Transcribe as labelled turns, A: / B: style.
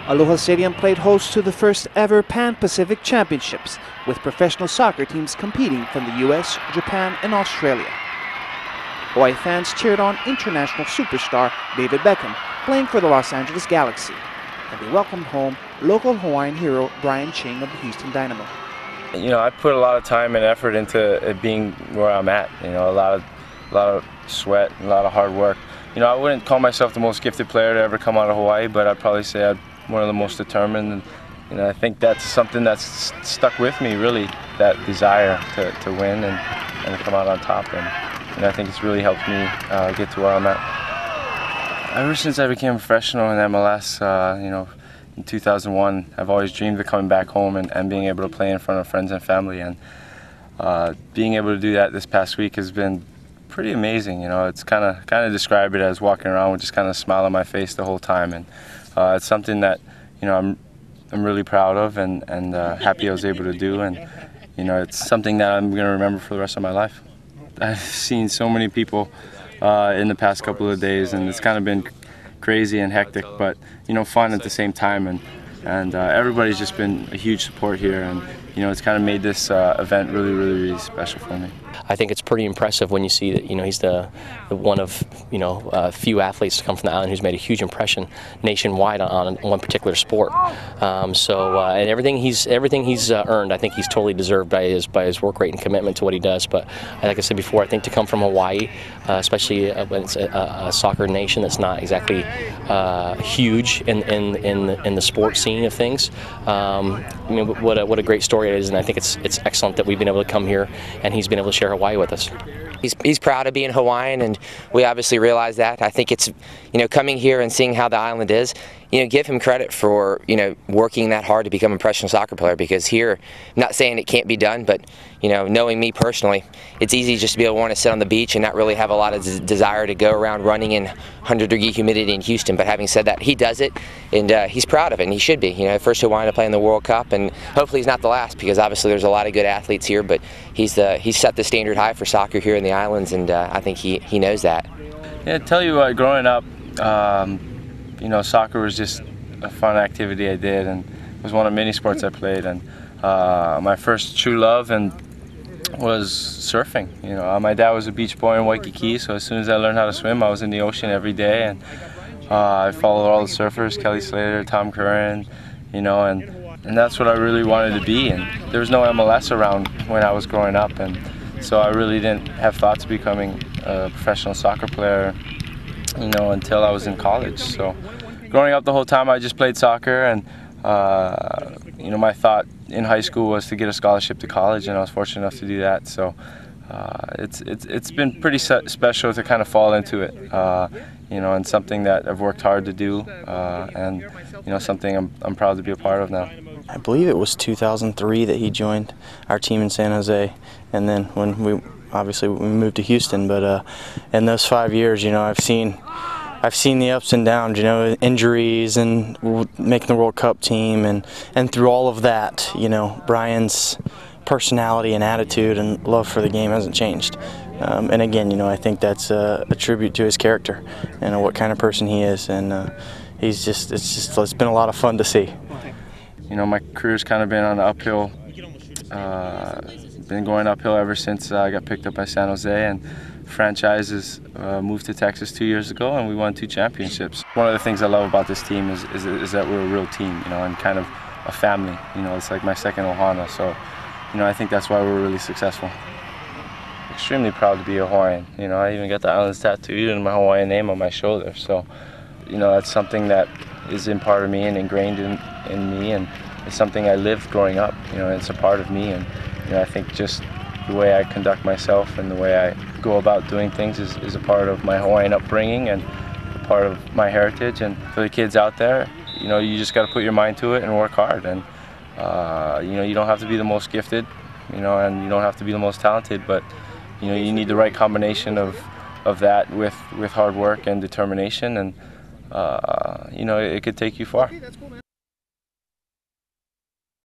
A: Aloha Stadium played host to the first ever Pan-Pacific Championships, with professional soccer teams competing from the US, Japan, and Australia. Hawaii fans cheered on international superstar David Beckham, playing for the Los Angeles Galaxy, and they welcomed home local Hawaiian hero Brian Ching of the Houston Dynamo.
B: You know, I put a lot of time and effort into it being where I'm at. You know, a lot of sweat, and a lot of hard work. You know, I wouldn't call myself the most gifted player to ever come out of Hawaii, but I'd probably say I'm one of the most determined. And, you know, I think that's something that's stuck with me, really, that desire to win and to come out on top. And I think it's really helped me get to where I'm at. Ever since I became a professional in MLS, you know, in 2001, I've always dreamed of coming back home and being able to play in front of friends and family. And being able to do that this past week has been pretty amazing. You know, it's kind of describe it as walking around with just kind of a smile on my face the whole time. And it's something that, you know, I'm really proud of and happy I was able to do. And you know, it's something that I'm going to remember for the rest of my life. I've seen so many people in the past couple of days, and it's kind of been crazy and hectic, but you know, fun at the same time. And everybody's just been a huge support here, and you know, it's kind of made this event really special for me.
C: I think it's pretty impressive when you see that, you know, he's the one of, you know, few athletes to come from the island who's made a huge impression nationwide on one particular sport. And everything he's earned, I think he's totally deserved by his work rate and commitment to what he does. But like I said before, I think to come from Hawaii, especially when it's a soccer nation that's not exactly huge in the sports scene of things, I mean, what a great story it is, and I think it's excellent that we've been able to come here and he's been able to share Hawaii with us.
D: He's proud of being Hawaiian, and we obviously realize that. I think it's, you know, coming here and seeing how the island is, you know, give him credit for, you know, working that hard to become a professional soccer player, because here, I'm not saying it can't be done, but, you know, knowing me personally, it's easy just to be able to want to sit on the beach and not really have a lot of desire to go around running in 100-degree humidity in Houston. But having said that, he does it, and he's proud of it, and he should be. You know, first Hawaiian to play in the World Cup, and hopefully he's not the last, because obviously there's a lot of good athletes here, but he's set the standard high for soccer here in the islands, and I think he knows that.
B: Yeah, I tell you what, growing up, you know, soccer was just a fun activity I did, and it was one of many sports I played. And my first true love was surfing. You know, my dad was a beach boy in Waikiki, so as soon as I learned how to swim, I was in the ocean every day, and I followed all the surfers, Kelly Slater, Tom Curran, you know, and that's what I really wanted to be. And there was no MLS around when I was growing up, and so I really didn't have thoughts of becoming a professional soccer player, you know, until I was in college. So growing up the whole time, I just played soccer, and you know, my thought in high school was to get a scholarship to college, and I was fortunate enough to do that. So it's been pretty special to kind of fall into it, you know, and something that I've worked hard to do, and you know, something I'm proud to be a part of now.
E: I believe it was 2003 that he joined our team in San Jose, and then when we moved to Houston. But in those 5 years, you know, I've seen the ups and downs, you know, injuries and making the World Cup team, and through all of that, you know, Brian's personality and attitude and love for the game hasn't changed. And again, you know, I think that's a tribute to his character and what kind of person he is, and it's been a lot of fun to see.
B: You know, my career's kind of been on the uphill, been going uphill ever since I got picked up by San Jose, and franchises moved to Texas 2 years ago, and we won 2 championships. One of the things I love about this team is that we're a real team, you know, and kind of a family. You know, it's like my second Ohana, so, you know, I think that's why we're really successful. Extremely proud to be a Hawaiian. You know, I even got the islands tattooed and my Hawaiian name on my shoulder, so, you know, that's something that is in part of me and ingrained in me, and it's something I lived growing up. You know, it's a part of me, and you know, I think just the way I conduct myself and the way I go about doing things is a part of my Hawaiian upbringing and a part of my heritage. And for the kids out there, you know, you just got to put your mind to it and work hard. And you know, you don't have to be the most gifted, you know, and you don't have to be the most talented, but you know, you need the right combination of that with hard work and determination, and you know, it could take you far.